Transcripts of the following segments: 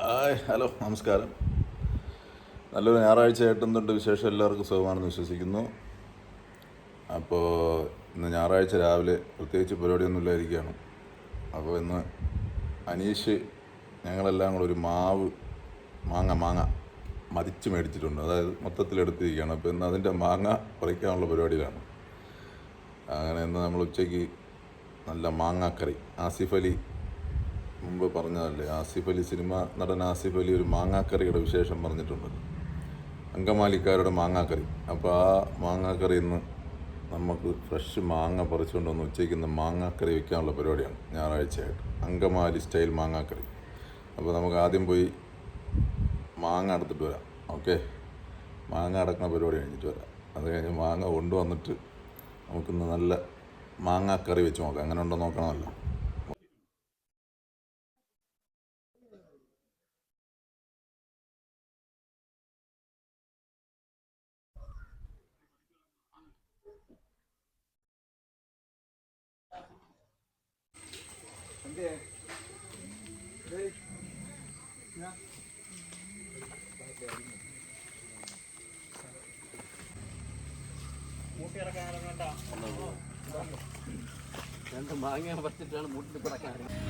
Hi, hello, നമസ്കാരം. നല്ലൊരു ഞായറാഴ്ചയായിട്ട് എന്തുണ്ട് വിശേഷം? എല്ലാവർക്കും സുഖമാണെന്ന് വിശ്വസിക്കുന്നു. അപ്പോൾ ഇന്ന് ഞായറാഴ്ച രാവിലെ പ്രത്യേകിച്ച് പരിപാടിയൊന്നുമില്ലായിരിക്കുകയാണ്. അപ്പോൾ ഇന്ന് അനീഷ് ഞങ്ങളെല്ലാം കൂടെ ഒരു മാങ്ങ മതിച്ച് മേടിച്ചിട്ടുണ്ട്. അതായത് മൊത്തത്തിലെടുത്തിരിക്കുകയാണ്. അപ്പോൾ ഇന്ന് അതിൻ്റെ മാങ്ങ പറിക്കാനുള്ള പരിപാടിയിലാണ്. അങ്ങനെ ഇന്ന് നമ്മൾ ഉച്ചയ്ക്ക് നല്ല മാങ്ങാക്കറി, ആസിഫ് അലി മുമ്പ് പറഞ്ഞതല്ലേ, ആസിഫ് അലി സിനിമ നടൻ ആസിഫ് അലി ഒരു മാങ്ങാക്കറിയുടെ വിശേഷം പറഞ്ഞിട്ടുണ്ട്, അങ്കമാലിക്കാരുടെ മാങ്ങാക്കറി. അപ്പോൾ ആ മാങ്ങാക്കറി ഇന്ന് നമുക്ക് ഫ്രഷ് മാങ്ങ പറിച്ചുകൊണ്ട് വന്ന് ഉച്ചയ്ക്ക് ഇന്ന് മാങ്ങാക്കറി വയ്ക്കാനുള്ള പരിപാടിയാണ് ഞായറാഴ്ചയായിട്ട്, അങ്കമാലി സ്റ്റൈൽ മാങ്ങാക്കറി. അപ്പോൾ നമുക്ക് ആദ്യം പോയി മാങ്ങ എടുത്തിട്ട് വരാം. ഓക്കെ, മാങ്ങ അടക്കുന്ന പരിപാടി കഴിഞ്ഞിട്ട് വരാം. അത് കഴിഞ്ഞ് മാങ്ങ കൊണ്ടുവന്നിട്ട് നമുക്കിന്ന് നല്ല മാങ്ങാക്കറി വെച്ച് നോക്കാം. അങ്ങനെ ഉണ്ടോ നോക്കണമല്ലോ.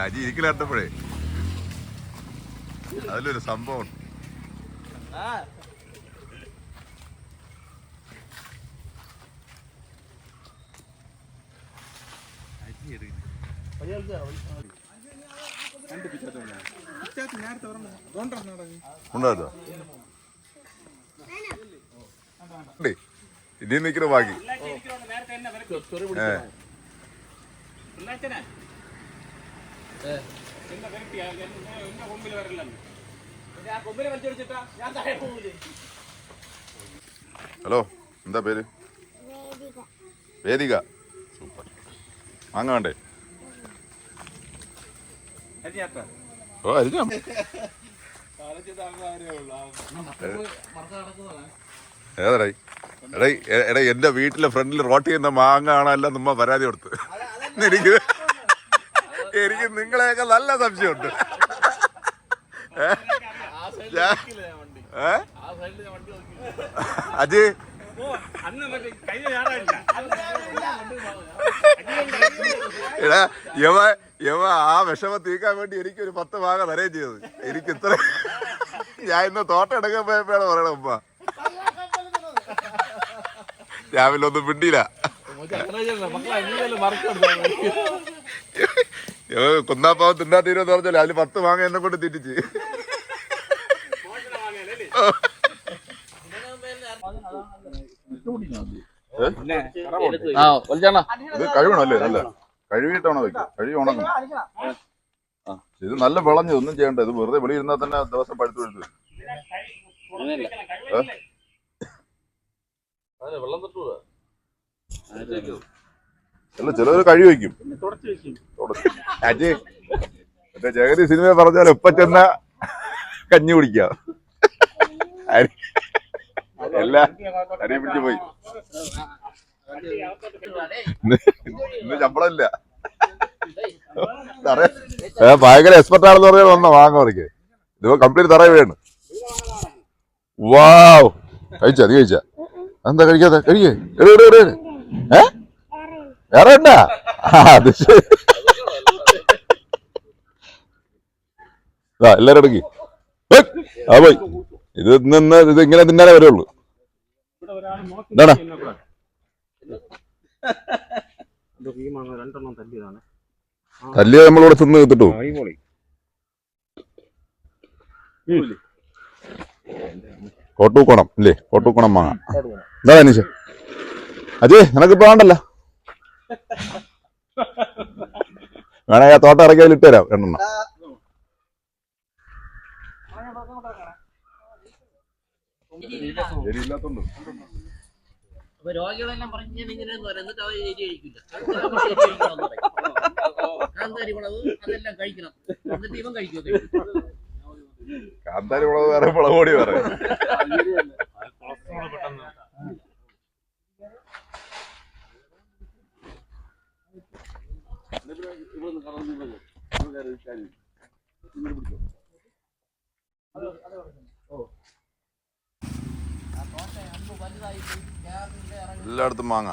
അജി ഇരിക്കലപ്പോഴേ അതിലൊരു സംഭവം. ഇനി നിൽക്കുന്ന ബാക്കി ഹലോ, എന്താ പേര്? വേദിക. സൂപ്പർ. മാങ്ങ വേണ്ടേ? ഓ, അരിഞ്ഞോ. ഏതായി എടാ, എന്റെ വീട്ടിലെ ഫ്രണ്ടിൽ റോട്ട് ചെയ്യുന്ന മാങ്ങ ആണല്ല നമ്മ പരാതി കൊടുത്ത്. എനിക്ക് നിങ്ങളെയൊക്കെ നല്ല സംശയമുണ്ട്. അജി, എടാ, യവ ആ വിഷമം തീർക്കാൻ വേണ്ടി എനിക്കൊരു 10 മാങ്ങ തരുകയും ചെയ്തത്. എനിക്ക് ഇത്ര ഞാൻ ഇന്ന് തോട്ടം എടുക്കാൻ പോയപ്പോഴാണ് പറയണ ഉമ്മ. രാവിലെ ഒന്നും പിണ്ടിയില്ല. കുന്നാപ്പാവം തിന്നാ തീരുമെന്ന് പറഞ്ഞാൽ അതിൽ 10 മാങ്ങ എന്നെ കൊണ്ട് തിരിച്ച്. ഇത് കഴുകണല്ലേ? നല്ല കഴുകിയിട്ടാണോ വെക്കുക? കഴുകി ഉണങ്ങണം. ഇത് നല്ല വിളഞ്ഞത്, ഒന്നും ചെയ്യണ്ട. ഇത് വെറുതെ വെളി ഇരുന്നാൽ തന്നെ ദിവസം പഴുത്ത് പഴുത്ത്. അല്ല, ചിലവര് കഴുകി വയ്ക്കും. അജി, മറ്റേ ജഗതി സിനിമ പറഞ്ഞാൽ ഇപ്പൊ ചെന്ന കഞ്ഞി കുടിക്കാം. എല്ലാം അരിയും പിടിച്ച് പോയി. ഇന്ന് ശമ്പളമില്ല. ഭയങ്കര എക്സ്പെർട്ട് ആണെന്ന് പറഞ്ഞാൽ വന്ന വാങ്ങ പറിക്ക്. ഇതിപ്പോ കംപ്ലീറ്റ് തറ വീഴാണ്. വാവ്, കഴിച്ചാ? നീ കഴിച്ചാ? എന്താ കഴിക്കാതെ? കഴിക്കേ. വേറെ ഉണ്ടാ? അത് ശരി. എല്ലാരും എടുക്കി. ആ പോയി. ഇത് ഇങ്ങനെ തിന്നാലേ വരുള്ളൂ. എന്താടാ? തല്ലിയത് നമ്മളിവിടെ തിന്ന് കിട്ടു. കോട്ടൂക്കണം ഇല്ലേ? കോട്ടൂക്കണം മാങ്ങ. എന്താ അനീഷ? അജയ്, നിനക്കിപ്പോ വേണ്ടല്ലോ. വേണമെങ്കിൽ ആ തോട്ടം ഇറക്കി അതിൽ ഇട്ട് തരാം 2 ശരിയില്ലാത്തോണ്ട്. രോഗികളെല്ലാം പറഞ്ഞു ഇങ്ങനെ എന്നിട്ട് അവർ കഴിക്കില്ല. അതെല്ലാം കഴിക്കണം. എന്നിട്ട് ഇവൻ കഴിക്കും. കാന്താരി മുളക് വേറെ, മുളക് പൊടി വേറെ. എല്ലായിടത്തും മാങ്ങ.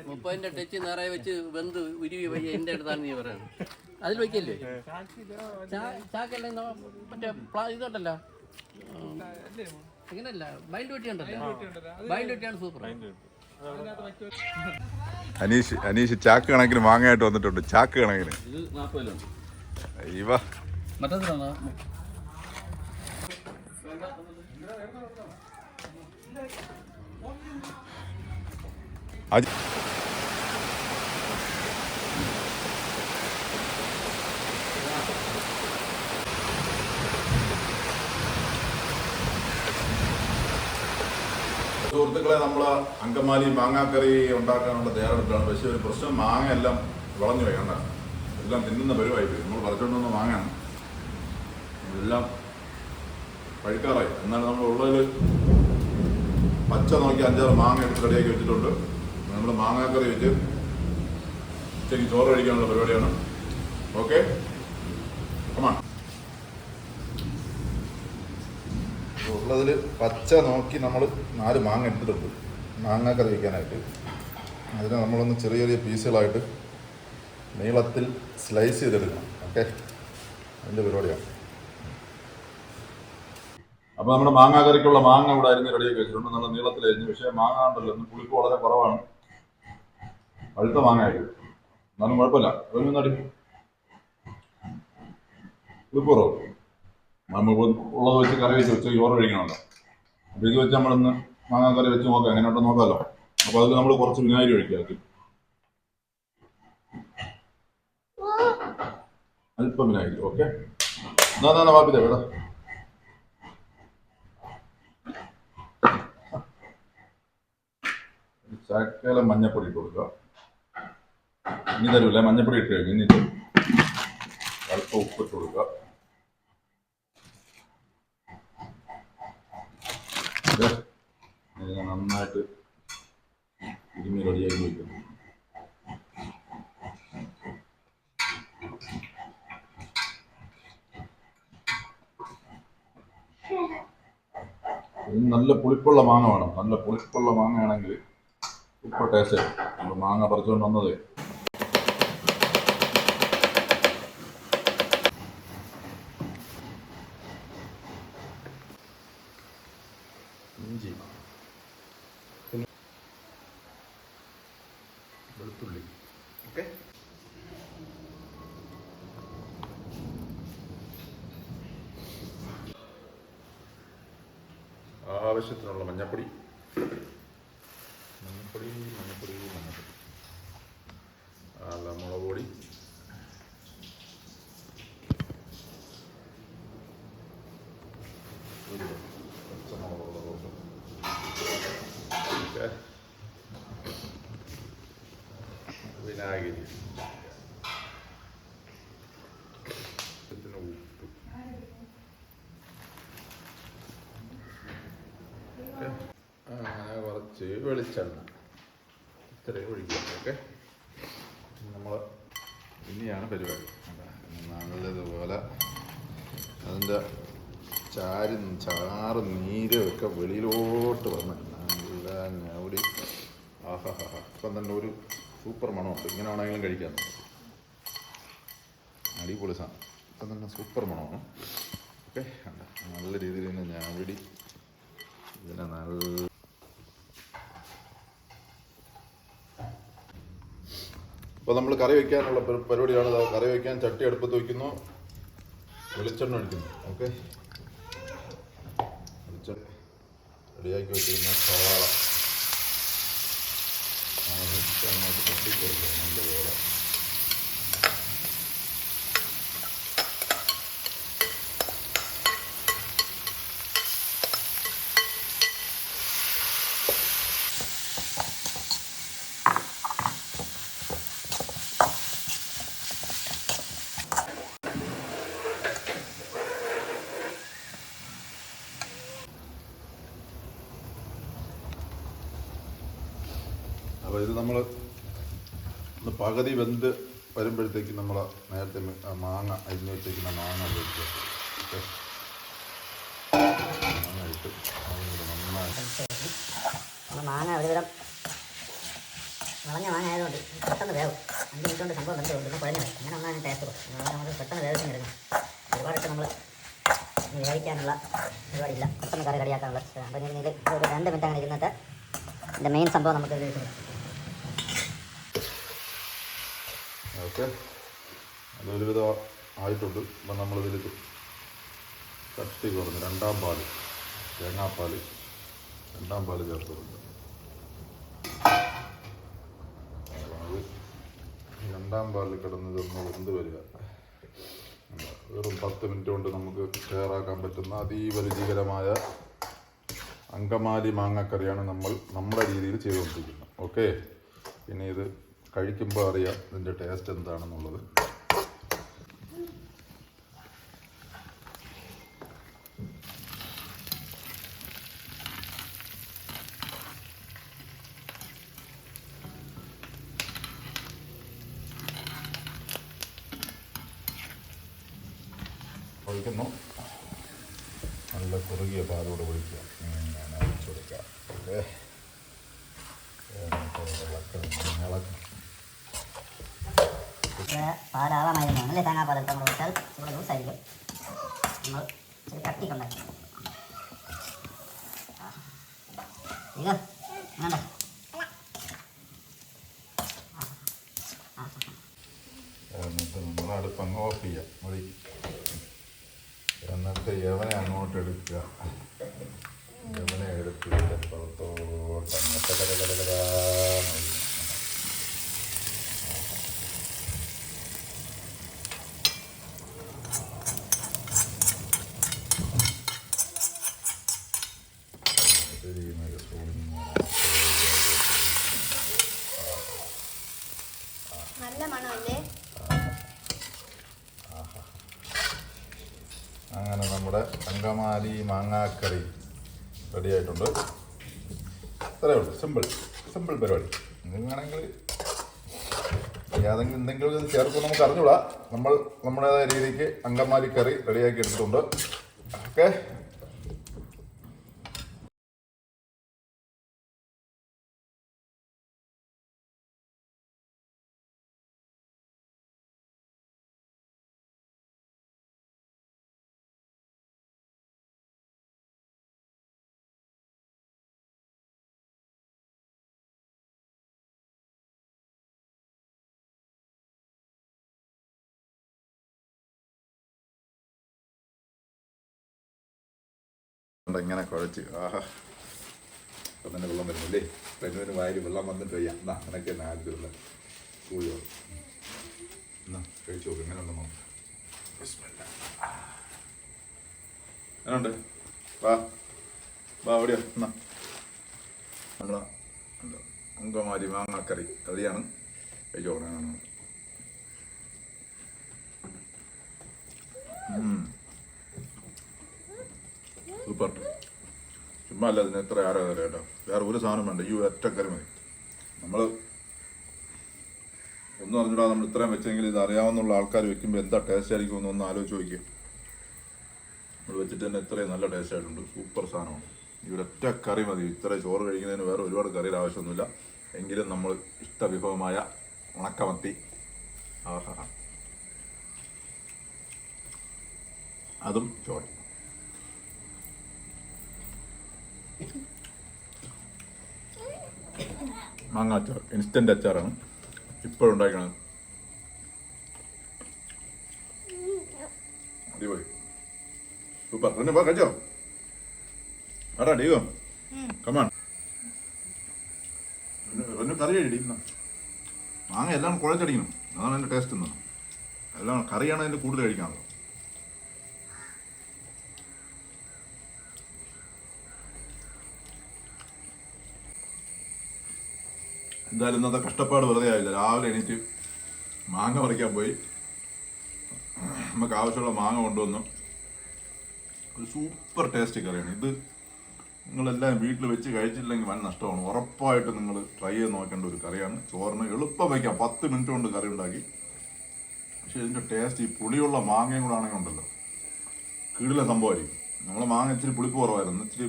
മുപ്പതിന്റെ ടച്ച് നിറയെ വെച്ച് വെന്ത് ഉരുവി വയ്യ എന്റെ അടുത്താണ് നീ പറയുന്നത്. അതിൽ വെക്കല്ലേ ചാക്കല്ലേ മറ്റേ ഇതുണ്ടല്ലോ അങ്ങനല്ല ബൈൻഡ് വെട്ടിയുണ്ടല്ലോ. ബൈൻഡ് വെട്ടിയാണ് സൂപ്പർ. അനീഷ് ചാക്ക് കണക്കിന് മാങ്ങയായിട്ട് വന്നിട്ടുണ്ട്. ചാക്ക് കണക്കിന് ഇവ സുഹൃത്തുക്കളെ, നമ്മൾ അങ്കമാലി മാങ്ങാക്കറി ഉണ്ടാക്കാനുള്ള തയ്യാറെടുപ്പാണ്. പക്ഷേ ഒരു പ്രശ്നം, മാങ്ങ എല്ലാം വിളഞ്ഞു പോയി. കണ്ട എല്ലാം തിന്നുന്ന പരുവായി പോയി. നമ്മൾ പറിച്ചുകൊണ്ടുവന്ന മാങ്ങയാണ്, എല്ലാം പഴുക്കാറായി. എന്നാൽ നമ്മൾ ഉള്ളതിൽ പച്ച നോക്കി 5-6 മാങ്ങ എടുത്ത് റെഡിയാക്കി വെച്ചിട്ടുണ്ട്. നമ്മൾ മാങ്ങാക്കറി വെച്ച് ഉച്ചയ്ക്ക് ചോറ് കഴിക്കാനുള്ള പരിപാടിയാണ്. Okay, come on. ഉള്ളതിൽ പച്ച നോക്കി നമ്മൾ 4 മാങ്ങ എടുത്തിട്ടുണ്ട് മാങ്ങാക്കറി വയ്ക്കാനായിട്ട്. അതിനെ നമ്മളൊന്ന് ചെറിയ ചെറിയ പീസുകളായിട്ട് നീളത്തിൽ സ്ലൈസ് ചെയ്തെടുക്കണം. ഓക്കെ, അതിൻ്റെ പരിപാടിയാണ്. അപ്പോൾ നമ്മുടെ മാങ്ങാക്കറിക്കുള്ള മാങ്ങ ഇവിടെ അരിഞ്ഞ് റെഡിയാക്കി വെച്ചിട്ടുണ്ട്. നല്ല നീളത്തിൽ അരിഞ്ഞ്. പക്ഷേ മാങ്ങ ഉണ്ടല്ലോ ഇന്ന് പുളിപ്പ് വളരെ കുറവാണ്. പഴുത്ത മാങ്ങയായിട്ട് എന്നാലും കുഴപ്പമില്ല. ഒരു നടി പുളിപ്പ് കുറവ്. നമ്മൾ ഉള്ളത് വെച്ച് കറി വെച്ച് ചോറ് കഴിക്കണമല്ലോ. അപ്പോൾ ഇത് വെച്ച് നമ്മളിന്ന് മാങ്ങാക്കറി വെച്ച് നോക്കാം, എങ്ങനെയുണ്ടെന്ന് നോക്കാമല്ലോ. അപ്പോൾ അതിൽ നമ്മൾ കുറച്ച് വിനാഗിരി ഒഴിക്കുക. അല്പം വിനാഗിരി. ഓക്കെ, എന്നാ വാപ്പിത്തെ വേടാ. ശകലം മഞ്ഞപ്പൊടി ഇട്ട് കൊടുക്കുക. ഇനി തരൂല്ലേ, മഞ്ഞപ്പൊടി ഇട്ട് കഴിഞ്ഞു. ഇനി അല്പം ഉപ്പിട്ട് കൊടുക്കുക. നന്നായിട്ട് ഇരുമി റെഡിയാക്കി വയ്ക്കുന്നു. ഇത് നല്ല പുളിപ്പുള്ള മാങ്ങ വേണം. നല്ല പുളിപ്പുള്ള മാങ്ങയാണെങ്കിൽ സൂപ്പർ ടേസ്റ്റ്. നമ്മൾ മാങ്ങ പറിച്ചുകൊണ്ട് വന്നത് ഇഞ്ചി, വെളുത്തുള്ളി. ഓക്കെ, ആവശ്യത്തിനുള്ള മഞ്ഞപ്പൊടി. അല്ല, മുളക് പൊടി. പച്ചമുളകുള്ള ദോശ. വിനാഗിരി, ഉപ്പ്. കുറച്ച് വെളിച്ചെണ്ണ ഇത്രയും ഒഴിക്കുക. ഓക്കെ, നമ്മൾ ഇനിയാണ് പരിപാടി. നല്ലതുപോലെ അതിൻ്റെ ചാറ് നീരൊക്കെ വെളിയിലോട്ട് വന്ന് നല്ല ഞവടി. ആഹാ, ഇപ്പം തന്നെ ഒരു സൂപ്പർ മണമുണ്ട്. ഇങ്ങനെ ആണെങ്കിലും കഴിക്കാൻ അടിപൊളി സാധനം. ഇപ്പം തന്നെ സൂപ്പർ മണമാണ്. ഓക്കെ, നല്ല രീതിയിൽ തന്നെ ഞവടി ഇതിനെ നല്ല. അപ്പോൾ നമ്മൾ കറി വയ്ക്കാനുള്ള പരിപാടിയാണ്. കറി വയ്ക്കാൻ ചട്ടി അടുപ്പത്ത് വയ്ക്കുന്നു, വെളിച്ചെണ്ണ ഒഴിക്കുന്നു. ഓക്കെ, റെഡിയാക്കി വെച്ചിരുന്ന സവാള അങ്ങോട്ട് പൊട്ടിക്കൊടുക്കുക നല്ലപോലെ. അപ്പോൾ ഇത് നമ്മൾ പകുതി വെന്ത് വരുമ്പോഴത്തേക്ക് നമ്മൾ നേരത്തെ മാങ്ങ അരിഞ്ഞ് വെച്ചേക്കുന്ന മാങ്ങ ഉപയോഗിക്കുക. ഓക്കെ, നമ്മൾ മാങ്ങ ഒരുവിധം വളഞ്ഞ മാങ്ങ ആയതുകൊണ്ട് പെട്ടെന്ന് വേവും. 5 മിനിറ്റ് കൊണ്ട് സംഭവം വെന്ത് കൊണ്ട് കുഴഞ്ഞു വരും. അങ്ങനെ ഒന്നാണ് ടേസ്റ്റ് കൊടുക്കും. നമുക്ക് പെട്ടെന്ന് വേവിച്ച് എടുക്കണം. ഒരുപാടിട്ട് നമ്മൾ വേവിക്കാനുള്ള പരിപാടിയില്ല. പെട്ടെന്ന് കറി റെഡിയാക്കാനുള്ള. അപ്പോൾ ഇനി ഒരു 2 മിനിറ്റ് അങ്ങനെ ഇരുന്നിട്ട് ഇതിൻ്റെ മെയിൻ സംഭവം നമുക്ക് ഉപയോഗിക്കണം. ഓക്കെ, അതൊരുവിധം ആയിട്ടുണ്ട്. അപ്പം നമ്മളിതിൽ കട്ടി കുറഞ്ഞ് 2-ാം പാല്, തേങ്ങാപ്പാൽ 2-ാം പാല് ചേർത്തിട്ടുണ്ട്. അത് 2-ാം പാലിൽ കിടന്നതൊന്ന് വെന്ത് വരിക. വെറും 10 മിനിറ്റ് കൊണ്ട് നമുക്ക് തയ്യാറാക്കാൻ പറ്റുന്ന അതീവ രുചികരമായ അങ്കമാലി മാങ്ങക്കറിയാണ് നമ്മൾ നമ്മുടെ രീതിയിൽ ചെയ്തുകൊണ്ടിരിക്കുന്നത്. ഓക്കെ, പിന്നെ ഇത് കഴിക്കുമ്പോൾ അറിയാം ഇതിൻ്റെ ടേസ്റ്റ് എന്താണെന്നുള്ളത്. ഒഴിക്കുന്നു. നല്ല കുറുകിയ പാലോട് ഒഴിക്കുക. ഞാൻ ഒഴിച്ചു കൊടുക്കാം. ഓക്കെ, പാലാവാമായിരുന്നു അല്ലേ? തേങ്ങാപ്പാൽ നമ്മൾ ഒഴിച്ചാൽ ഇവിടെ ലൂസായിരിക്കും. നമ്മൾ ഇച്ചിരി കട്ടിക്കൊണ്ടാക്കി ഇത് വേണ്ട. എന്നിട്ട് നമ്മൾ അടുപ്പങ്ങ് ഓഫ് ചെയ്യാം. മതി. എന്നിട്ട് യവനെ അങ്ങോട്ട് എടുക്കുക. യവനെ എടുത്ത് പുറത്തോട്ട് അങ്ങനത്തെ കലകലകലാന്ന് നല്ല മണമല്ലേ? അങ്ങനെ നമ്മുടെ അങ്കമാലി മാങ്ങാക്കറി റെഡി ആയിട്ടുണ്ട്. അത്രയേ ഉള്ളൂ. സിമ്പിൾ പരിപാടി. നിങ്ങൾക്ക് വേണമെങ്കിൽ ഏതെങ്കിലും എന്തെങ്കിലും ഇത് ചേർക്കും നമുക്ക് അറിഞ്ഞൂടാ. നമ്മൾ നമ്മുടേതായ രീതിക്ക് അങ്കമാലി കറി റെഡിയാക്കി എടുത്തിട്ടുണ്ട്. ഓക്കെ, ഇങ്ങനെ കുഴച്ച് അപ്പം തന്നെ വെള്ളം വരുന്നില്ലേ? പെണ്ണിന് വായിൽ വെള്ളം വന്നിട്ട് വയ്യ. എന്നാ അങ്ങനെയൊക്കെ തന്നെ ആദ്യത്തിലുള്ള കൂടിയോ. എന്നാ കഴിച്ചു നോക്കും. എങ്ങനെ ഉണ്ടെന്നോ? എങ്ങനെയുണ്ട്? വാ അവിടെയോ. എന്നാ നമ്മളെ അങ്കമാലി മാങ്ങാക്കറി കറിയാണ്. കഴിച്ചു നോക്കണം. സൂപ്പർ. ചുമ്മാ അല്ല അതിന് എത്ര ആരാധന കേട്ടോ. വേറെ ഒരു സാധനം വേണ്ട. ഈ ഒറ്റക്കറി മതി. നമ്മൾ ഒന്നും അറിഞ്ഞിടാ നമ്മൾ ഇത്രയും വെച്ചെങ്കിൽ ഇത് അറിയാവുന്നുള്ള ആൾക്കാർ വെക്കുമ്പോൾ എന്താ ടേസ്റ്റ് ആയിരിക്കും എന്നൊന്ന് ആലോചിച്ച് നോക്കിയും. നമ്മൾ വെച്ചിട്ട് തന്നെ ഇത്രയും നല്ല ടേസ്റ്റ് ആയിട്ടുണ്ട്. സൂപ്പർ സാധനമാണ്. ഈ ഒരൊറ്റ കറി മതി. ഇത്ര ചോറ് കഴിക്കുന്നതിന് വേറെ ഒരുപാട് കറിയുടെ ആവശ്യമൊന്നുമില്ല. എങ്കിലും നമ്മൾ ഇഷ്ടവിഭവമായ ഉണക്കമത്തി, അതും ചോറ്. മാങ്ങ അച്ചാർ, ഇൻസ്റ്റന്റ് അച്ചാറാണ് ഇപ്പോഴുണ്ടാക്കണം. അടിപൊളി, സൂപ്പർ. റെന്നു പോ കഴിച്ചോ. ആടാ ഡീവോ കമാൺ. റെന്നു കറി കഴിടി. മാങ്ങ എല്ലാം കുഴച്ചടിക്കണം. അതാണ് അതിൻ്റെ ടേസ്റ്റ്. എന്നാ എല്ലാം കറിയാണ് അതിൻ്റെ കൂടുതൽ കഴിക്കാനുള്ളത്. എന്തായാലും ഇന്നത്തെ കഷ്ടപ്പാട് വെറുതെ ആയില്ല. രാവിലെ എണീറ്റ് മാങ്ങ പറിക്കാൻ പോയി നമുക്ക് ആവശ്യമുള്ള മാങ്ങ കൊണ്ടുവന്നു. ഒരു സൂപ്പർ ടേസ്റ്റ് കറിയാണ് ഇത്. നിങ്ങളെല്ലാം വീട്ടിൽ വെച്ച് കഴിച്ചില്ലെങ്കിൽ വൻ നഷ്ടമാണ്. ഉറപ്പായിട്ട് നിങ്ങൾ ട്രൈ ചെയ്ത് നോക്കേണ്ട ഒരു കറിയാണ്. ചോറിന് എളുപ്പം വയ്ക്കാം. 10 മിനിറ്റ് കൊണ്ട് കറി ഉണ്ടാക്കി. പക്ഷേ ഇതിൻ്റെ ടേസ്റ്റ് ഈ പുളിയുള്ള മാങ്ങയും കൂടെ ആണെങ്കിൽ ഉണ്ടല്ലോ കിടിലൻ സംഭവമായിരിക്കും. നമ്മളെ മാങ്ങ ഇച്ചിരി പുളിപ്പ് കുറവായിരുന്നു, ഇച്ചിരി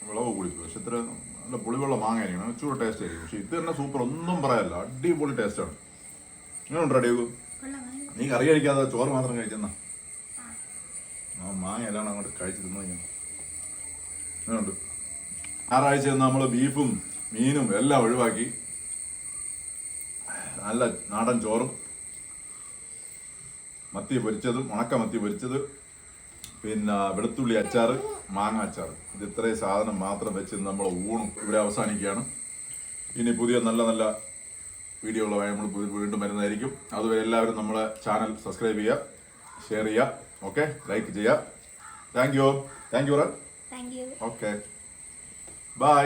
വിളവ് കൂടിപ്പോയി. പക്ഷെ ഇത്ര നല്ല പുളിവെള്ള മാങ്ങ ആയിരിക്കണം, ഇച്ചിരി ടേസ്റ്റ് ആയിരിക്കും. പക്ഷെ ഇത് തന്നെ സൂപ്പർ, ഒന്നും പറയാനില്ല, അടിപൊളി ടേസ്റ്റാണ്. ഇങ്ങനെ ഉണ്ട് റെഡിയാകൂ. നീ കറി കഴിക്കാതെ ചോറ് മാത്രം കഴിച്ചെന്നാ. ആ മാങ്ങ എല്ലാം അങ്ങോട്ട് കഴിച്ച് തിന്നു കഴിഞ്ഞാൽ ഇങ്ങനെയുണ്ട്. ഞായറാഴ്ച നമ്മൾ ബീഫും മീനും എല്ലാം ഒഴിവാക്കി നല്ല നാടൻ ചോറും മത്തി പൊരിച്ചതും ഉണക്ക മത്തി പൊരിച്ചത്, പിന്നെ വെളുത്തുള്ളി അച്ചാറ്, മാങ്ങ അച്ചാറ്, ഇത് ഇത്രയും സാധനം മാത്രം വെച്ച് നമ്മൾ ഊണും ഇവിടെ അവസാനിക്കുകയാണ്. ഇനി പുതിയ നല്ല നല്ല വീഡിയോകളുമായി നമ്മൾ വീണ്ടും വരുന്നതായിരിക്കും. അതുവരെ എല്ലാവരും നമ്മളെ ചാനൽ സബ്സ്ക്രൈബ് ചെയ്യുക, ഷെയർ ചെയ്യുക, ഓക്കെ, ലൈക്ക് ചെയ്യുക. Thank you. Thank you. Okay, by.